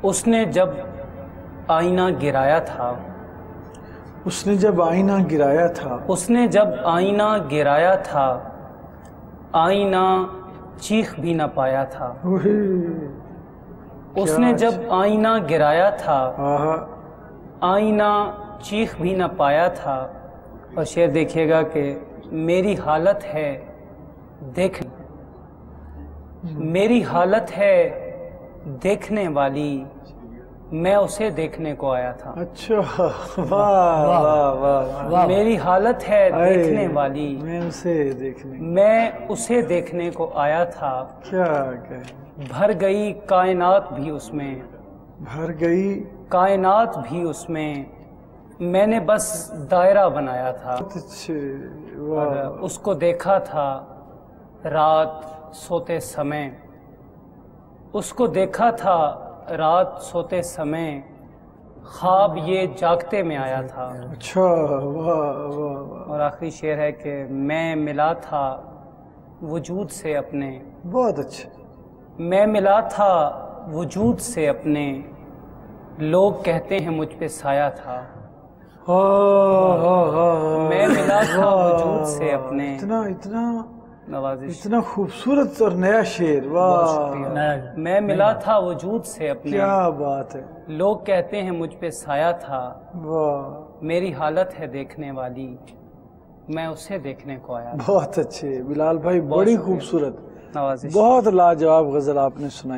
اس نے جب آئینہ گرایا تھا، اس نے جب آئینہ گرایا تھا، اس نے جب آئینہ گرایا تھا، آئینہ چیخ بھی نہ پایا تھا۔ اس نے جب آئینہ گرایا تھا، آئینہ چیخ بھی نہ پایا تھا۔ اور شعر دیکھیے گا کہ میری حالت ہے میری حالت ہے دیکھنے والی، میں اسے دیکھنے کو آیا تھا۔ اچھا، واہ واہ واہ، میری حالت ہے دیکھنے والی، میں اسے دیکھنے میں اسے دیکھنے کو آیا تھا۔ کیا کہیں، بھر گئی کائنات بھی اس میں، بھر گئی کائنات بھی اس میں، میں نے بس دائرہ بنایا تھا۔ اچھے، اور اس کو دیکھا تھا رات سوتے سمے، اس کو دیکھا تھا رات سوتے سمے، خواب یہ جاگتے میں آیا تھا۔ اچھا، واہ واہ، اور آخری شعر ہے کہ میں ملا تھا وجود سے اپنے، بہت اچھا، میں ملا تھا وجود سے اپنے، لوگ کہتے ہیں مجھ پہ سایہ تھا۔ میں ملا تھا وجود سے اپنے، اتنا نوازش، اتنا خوبصورت اور نیا شعر، واہ، میں ملا تھا وجود سے اپنے، کیا بات ہے، لوگ کہتے ہیں مجھ پہ سایہ تھا، واہ، میری حالت ہے دیکھنے والی، میں اسے دیکھنے کو آیا۔ بہت اچھے بلال بھائی، بڑی خوبصورت، نوازش، بہت لاجواب غزل آپ نے سنائی۔